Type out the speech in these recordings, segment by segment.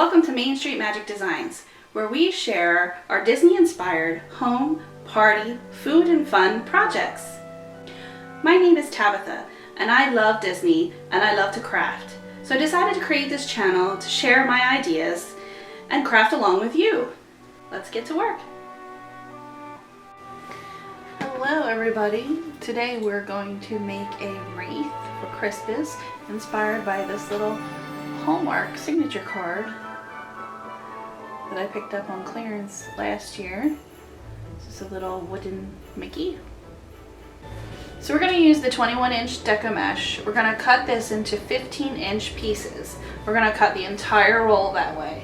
Welcome to Main Street Magic Designs, where we share our Disney-inspired home, party, food, and fun projects. My name is Tabitha, and I love Disney, and I love to craft. So I decided to create this channel to share my ideas and craft along with you. Let's get to work. Hello everybody. Today we're going to make a wreath for Christmas inspired by this little Hallmark signature card that I picked up on clearance last year. It's just a little wooden Mickey. So we're going to use the 21-inch deco mesh. We're going to cut this into 15-inch pieces. We're going to cut the entire roll that way.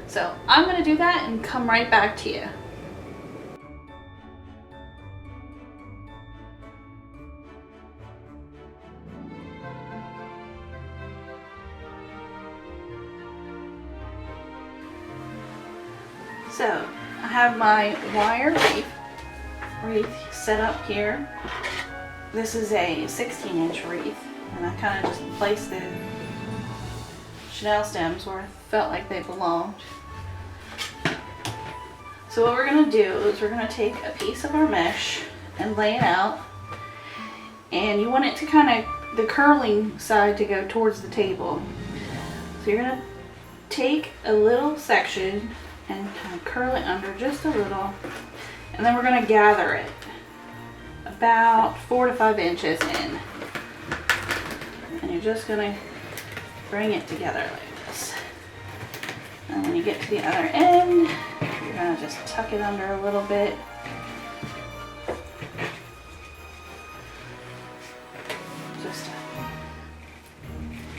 So I'm going to do that and come right back to you. So I have my wire wreath set up here. This is a 16-inch wreath, and I kind of just placed the chenille stems where I felt like they belonged. So what we're going to do is we're going to take a piece of our mesh and lay it out, and you want it to kind of, the curling side to go towards the table. So you're going to take a little section and kind of curl it under just a little, and then we're going to gather it about 4 to 5 inches in, and you're just going to bring it together like this. And when you get to the other end, you're going to just tuck it under a little bit. Just to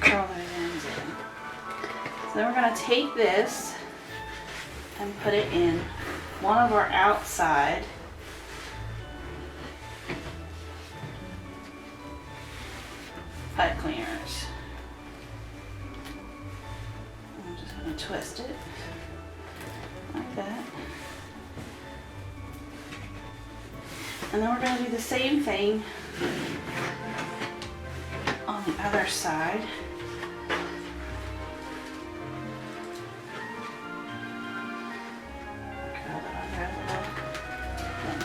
curl those ends in. So then we're going to take this and put it in one of our outside pipe cleaners. I'm just going to twist it like that. And then we're going to do the same thing on the other side.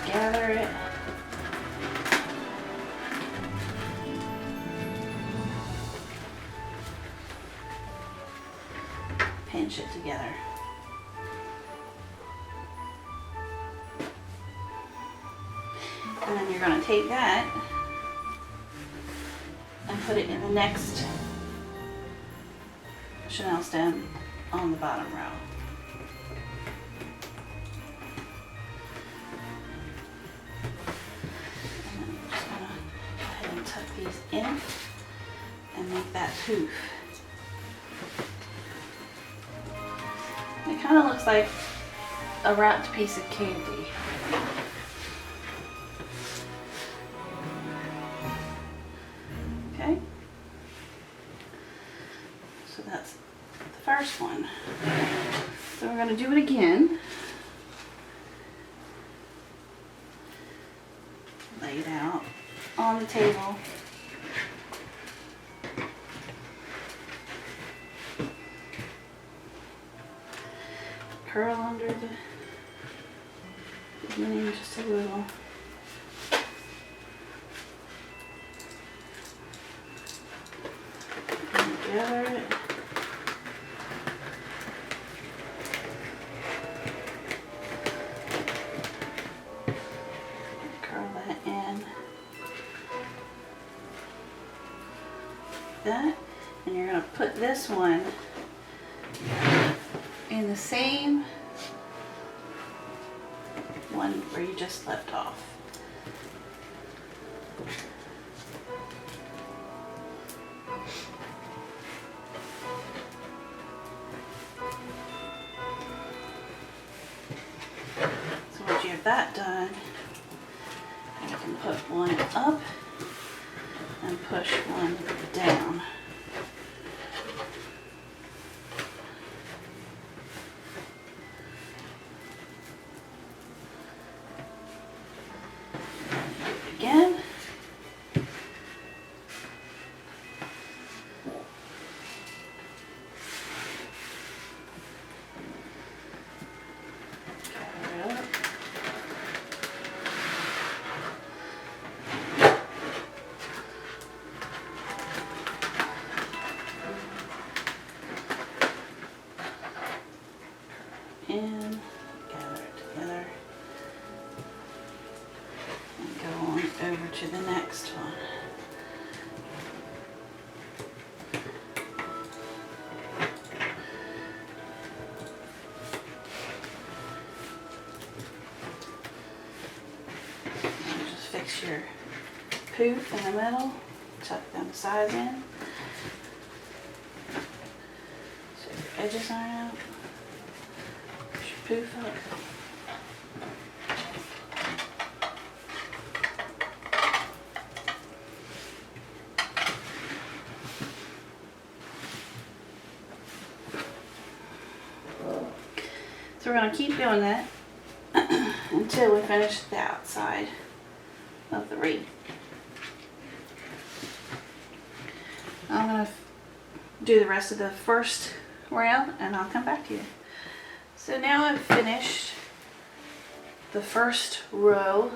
Gather it. Pinch it together. And then you're going to take that and put it in the next chenille stem on the bottom row. Tuck these in and make that poof. It kind of looks like a wrapped piece of candy. Okay, so that's the first one. So we're going to do it again. Lay it out on the table. Curl under the beginning just a little. And gather it. Curl that in. That, and you're going to put this one in the same one where you just left off. So once you have that done, you can put one up and push one down. Again. in, gather it together, and go on over to the next one. And just fix your poof in the middle, tuck them sides in, so your edges iron out, push your poof up. So we're going to keep doing that until we finish the outside of the wreath. I'm going to do the rest of the first round and I'll come back to you. So now I've finished the first row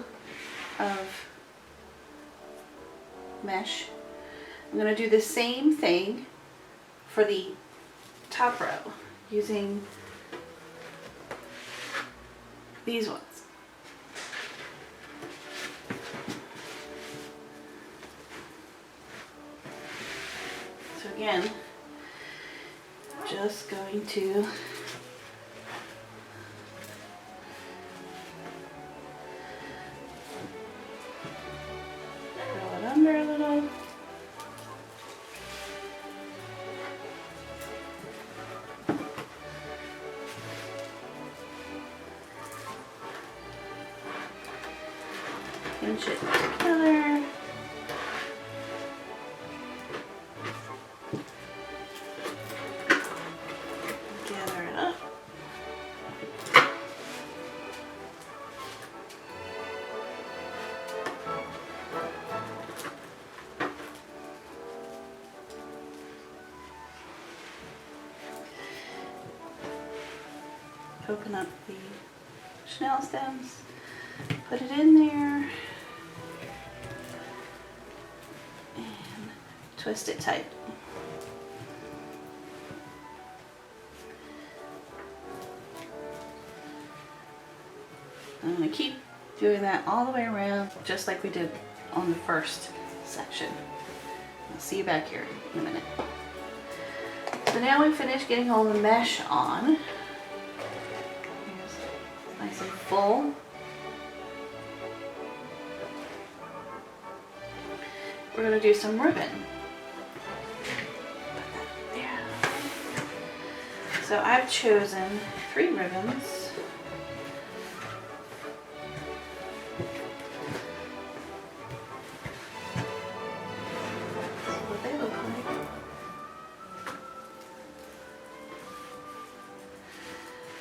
of mesh. I'm going to do the same thing for the top row using these ones. So again, just going to roll it under a little. Pinch it together. Gather it up. Open up the chenille stems, put it in there, and twist it tight. I'm going to keep doing that all the way around, just like we did on the first section. I'll see you back here in a minute. So now we've finished getting all the mesh on. Here's nice and full. We're going to do some ribbon. Put that there. So I've chosen 3 ribbons.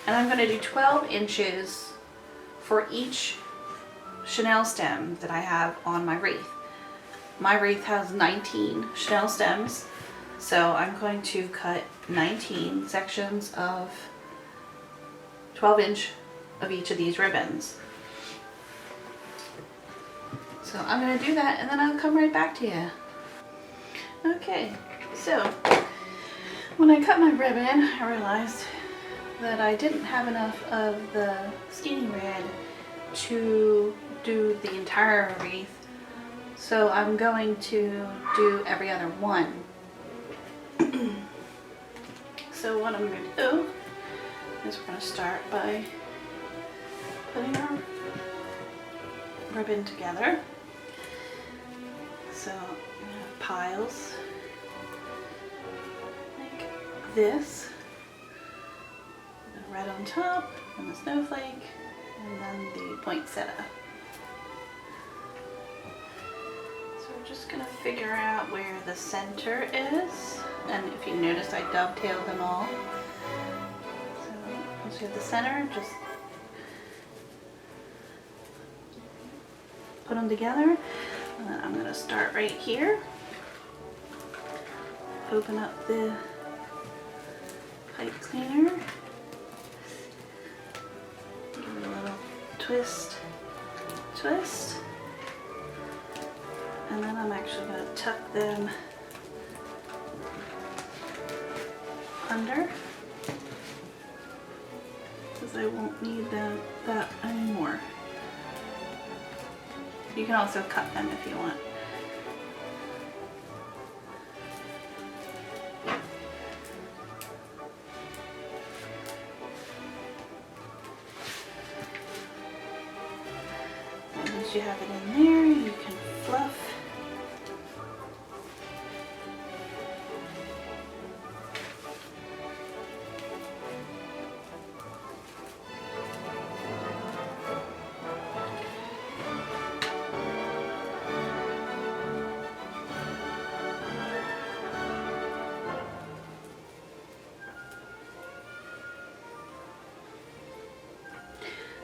And I'm going to do 12 inches for each chenille stem that I have on my wreath. My wreath has 19 chenille stems, so I'm going to cut 19 sections of 12 inch of each of these ribbons. So I'm going to do that and then I'll come right back to you. Okay, so when I cut my ribbon, I realized that I didn't have enough of the skinny red to do the entire wreath, so I'm going to do every other one. So what I'm going to do is we're going to start by putting our ribbon together. So I'm going to have piles like this. Red on top, and the snowflake, and then the poinsettia. So we're just going to figure out where the center is, and if you notice I dovetailed them all. So once you have the center, just put them together, and then I'm going to start right here. Open up the pipe cleaner. Twist, twist, and then I'm actually going to tuck them under the because I won't need that anymore. You can also cut them if you want. Once you have it in there, you can fluff.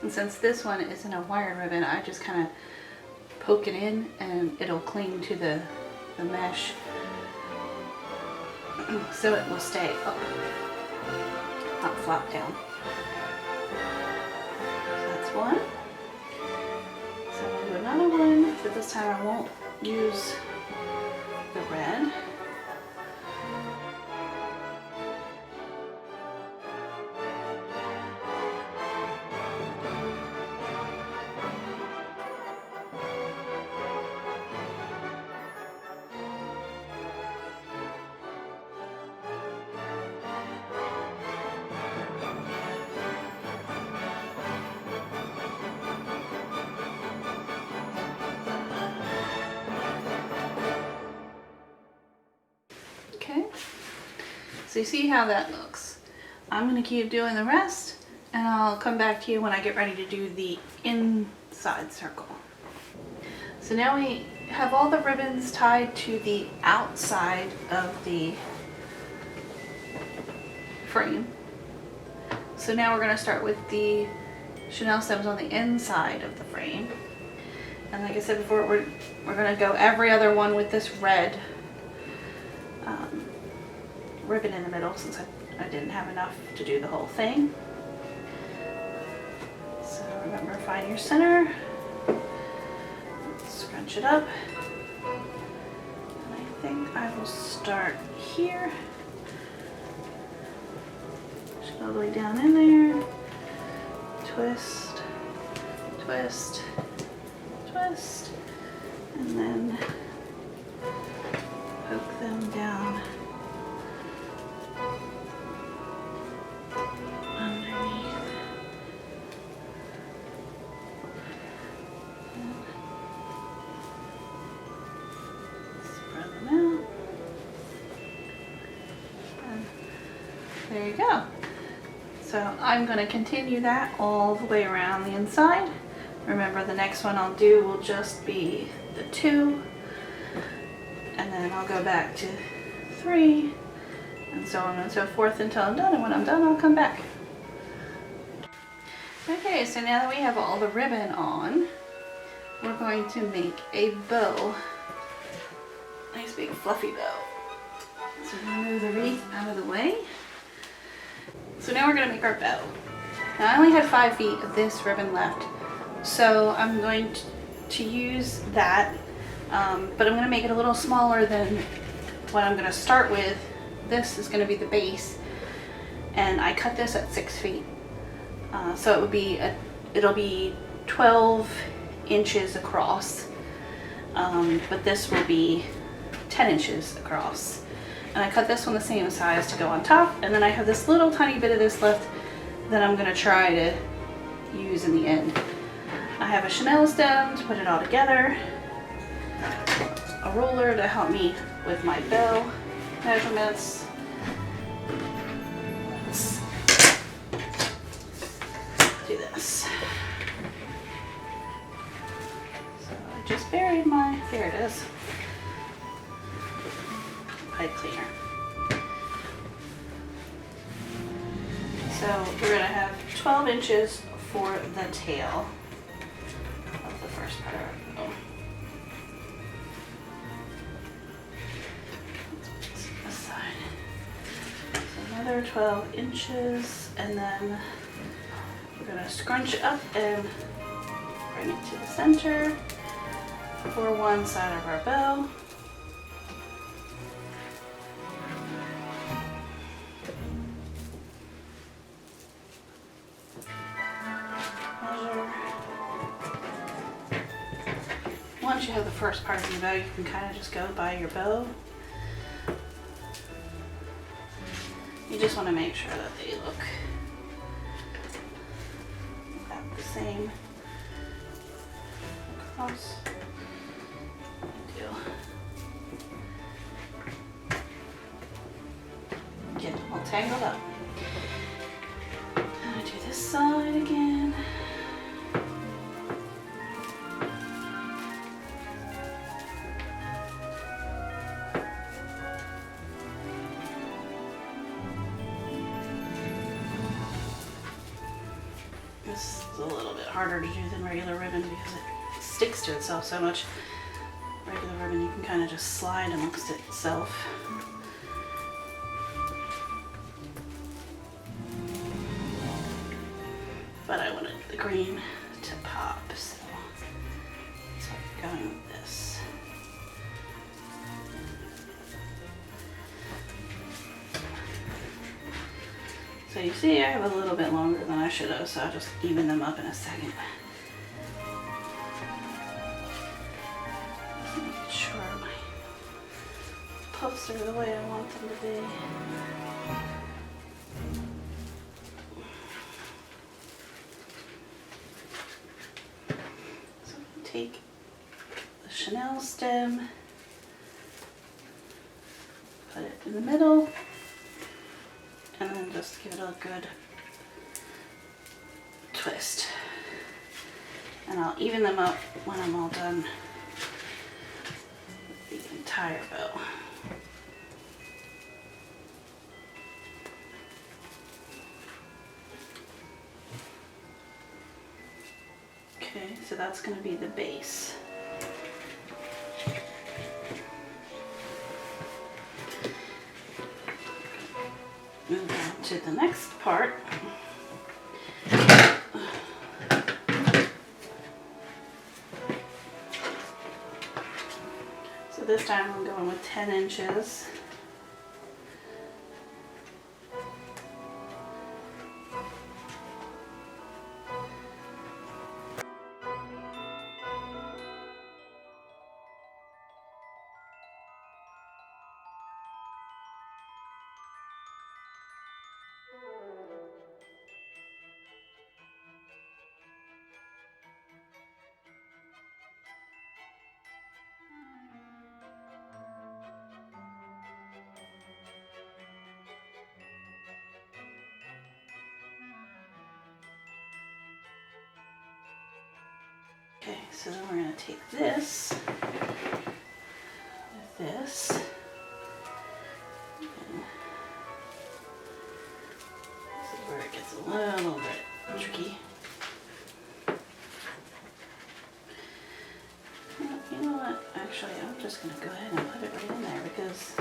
And since this one isn't a wired ribbon, I just kind of poke it in and it'll cling to the mesh so it will stay up, not flop down. So that's one. So I'll do another one, but this time I won't use the red. Okay, so you see how that looks. I'm going to keep doing the rest and I'll come back to you when I get ready to do the inside circle. So now we have all the ribbons tied to the outside of the frame. So now we're going to start with the chenille stems on the inside of the frame. And like I said before, we're going to go every other one with this red ribbon in the middle, since I didn't have enough to do the whole thing. So remember, find your center, scrunch it up, and I think I will start here, just all the way down in there, twist, twist, twist, and then poke them down underneath. Spread them out. And there you go. So I'm going to continue that all the way around the inside. Remember, the next one I'll do will just be the 2, and then I'll go back to 3, and so on and so forth until I'm done, and when I'm done I'll come back. Okay, so now that we have all the ribbon on, we're going to make a bow. Nice big fluffy bow. So we're going to move the wreath out of the way. So now we're going to make our bow. Now I only had 5 feet of this ribbon left, so I'm going to use that, but I'm going to make it a little smaller than what I'm going to start with. This is going to be the base, and I cut this at 6 feet. So it'll be 12 inches across, but this will be 10 inches across. And I cut this one the same size to go on top, and then I have this little tiny bit of this left that I'm going to try to use in the end. I have a chenille stem to put it all together, a ruler to help me with my bow measurements. Let's do this. So I just buried my, there it is, pipe cleaner. So we're going to have 12 inches for the tail of the first part of our bow. Let's put this aside. So another 12 inches, and then we're going to scrunch it up and bring it to the center for one side of our bow. once you have the first part of your bow, you can kind of just go by your bow. You just want to make sure that they look about the same across. Get them all tangled up. I'm gonna do this side again. This is a little bit harder to do than regular ribbon because it sticks to itself so much. Regular ribbon you can kind of just slide amongst itself. But I wanted the green to pop, so that's why I'm going with this. So you see I have a little bit longer than I should have, so I'll just even them up in a second. Make sure my puffs are the way I want them to be. Take the chenille stem, put it in the middle, and then just give it a good twist. And I'll even them up when I'm all done with the entire bow. Okay, so that's going to be the base. Move on to the next part. So this time I'm going with 10 inches. Okay, so then we're going to take this with this. And this is where it gets a little bit tricky. Well, you know what? Actually, I'm just going to go ahead and put it right in there because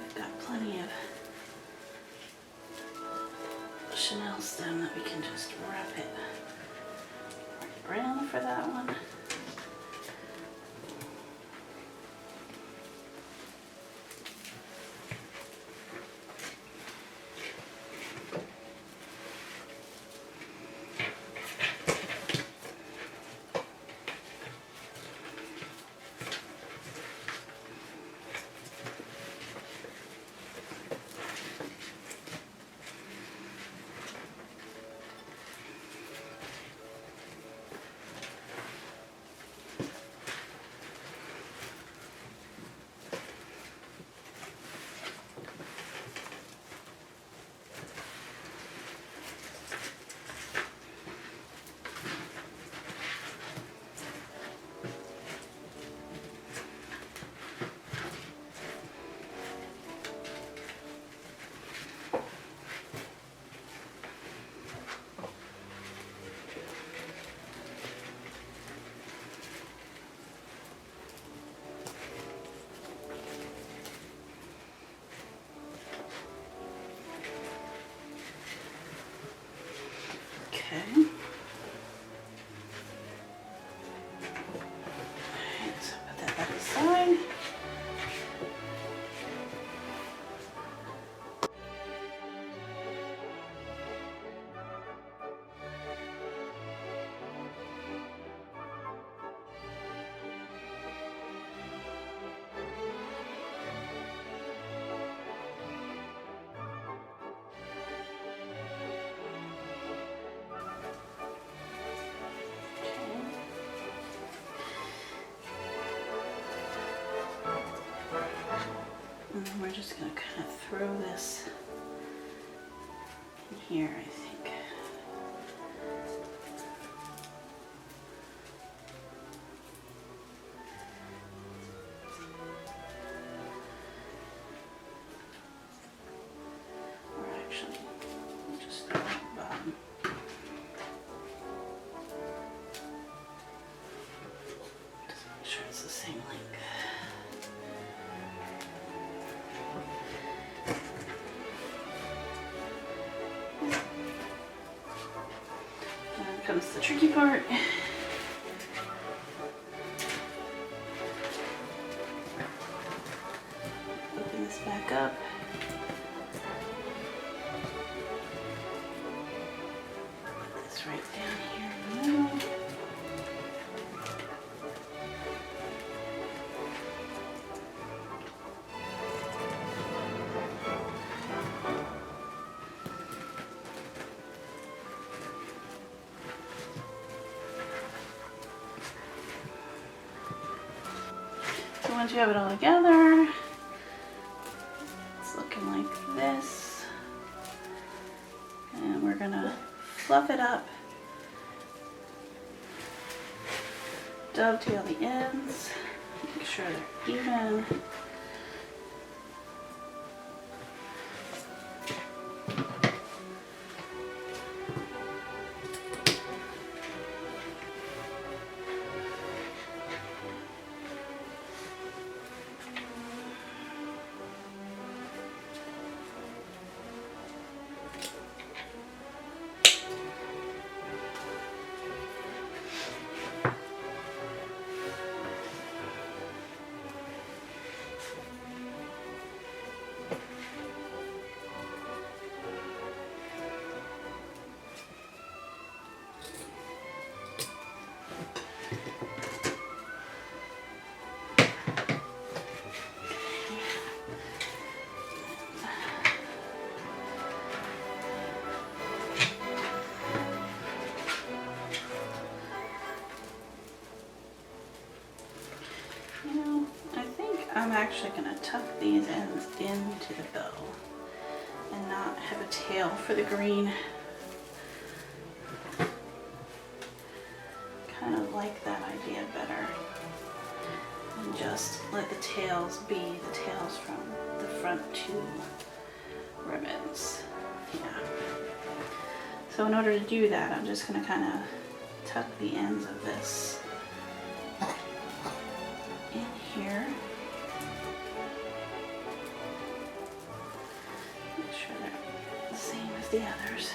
we've got plenty of chenille stem that we can just wrap it around for that one. Okay. Alright, so put that back aside. then we're just going to kind of throw this in here, I think. Or actually, we'll just throw it at the bottom. Just make sure it's the same length. Comes the tricky part. Open this back up. Put this right down here in the middle. Once you have it all together, it's looking like this. And we're gonna fluff it up, dovetail the ends, make sure they're even. I'm actually going to tuck these ends into the bow and not have a tail for the green. Kind of like that idea better. And just let the tails be the tails from the front two ribbons. Yeah. So in order to do that, I'm just going to kind of tuck the ends of this in here. Make sure they're the same as the others.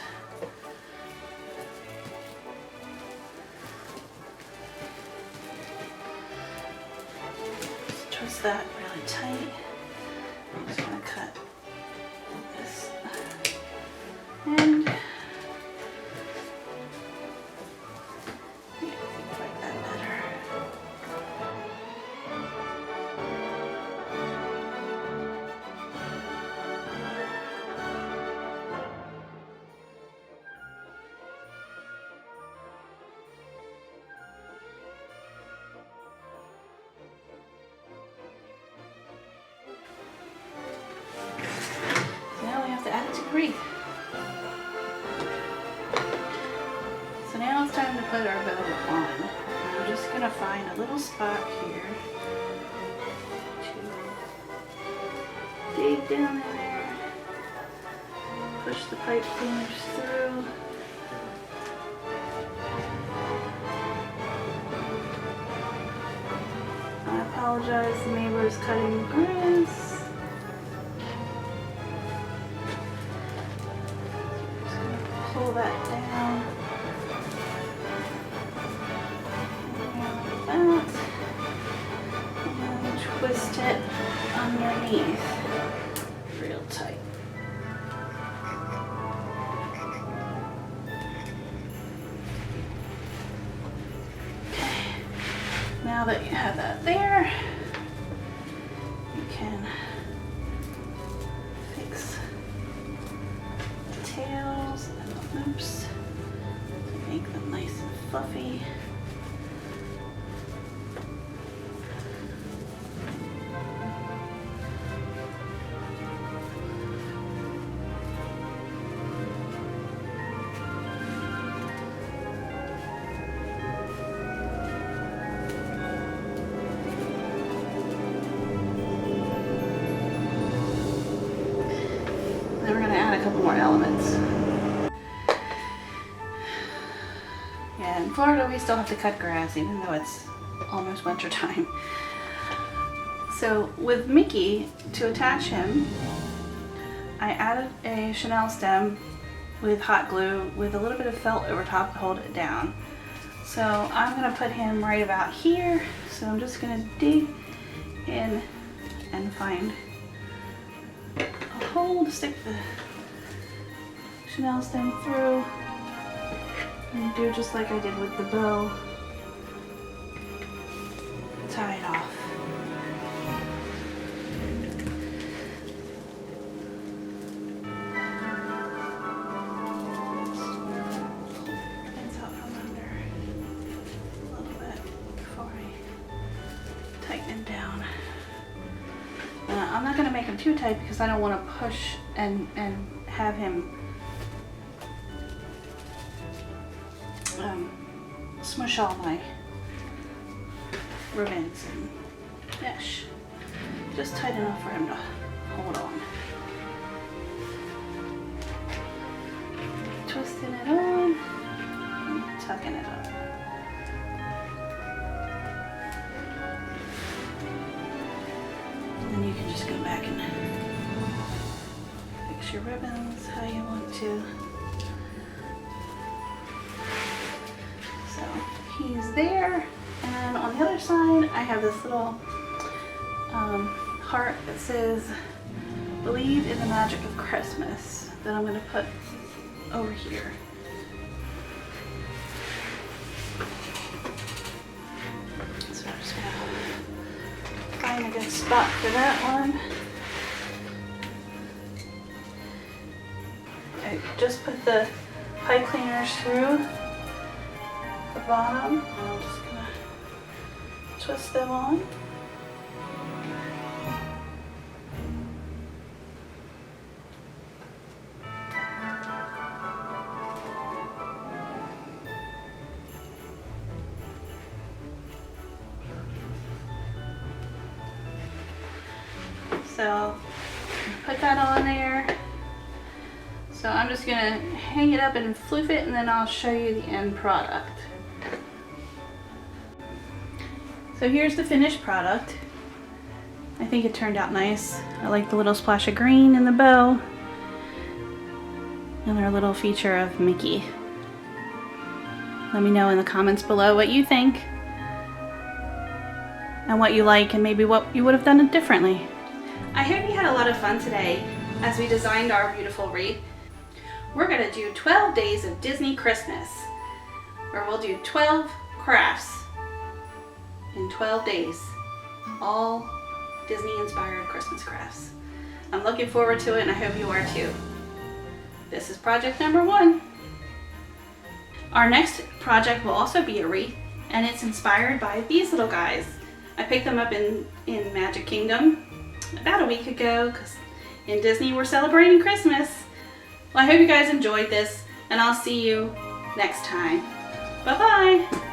Just twist that really tight. I'm just going to cut this end. Add it to the wreath. So now it's time to put our bow on. And I'm just going to find a little spot here to dig down in there, push the pipe cleaners through. I apologize, the neighbor is cutting grass. Pull that down like that, and then twist it underneath real tight. Okay, now that you have that there, you can fix the tails and the loops to make them nice and fluffy. a couple more elements. Yeah, in Florida we still have to cut grass even though it's almost winter time. So with Mickey, to attach him, I added a chenille stem with hot glue with a little bit of felt over top to hold it down. So I'm going to put him right about here. So I'm just going to dig in and find a hole to stick the chenille stem through and do just like I did with the bow. Tie it off. Down. I'm not going to make him too tight because I don't want to push and have him smush all my ribbons and mesh. Just tight enough for him to hold on. Twisting it on and tucking it up. And you can just go back and fix your ribbons how you want to. So he's there, and on the other side I have this little heart that says "Believe in the Magic of Christmas" that I'm going to put over here. So I'm just going to find a good spot for that one. I just put the pipe cleaners through the bottom, and I'm just gonna twist them on. So put that on there. So I'm just gonna hang it up and floof it, and then I'll show you the end product. So here's the finished product. I think it turned out nice. I like the little splash of green in the bow and our little feature of Mickey. Let me know in the comments below what you think and what you like and maybe what you would have done differently. I hope you had a lot of fun today as we designed our beautiful wreath. We're going to do 12 days of Disney Christmas, where we'll do 12 crafts in 12 days, all Disney inspired Christmas crafts. I'm looking forward to it, and I hope you are too. This is project number 1. Our next project will also be a wreath, and it's inspired by these little guys. I picked them up in Magic Kingdom about a week ago, because in Disney we're celebrating Christmas. Well, I hope you guys enjoyed this, and I'll see you next time. Bye-bye.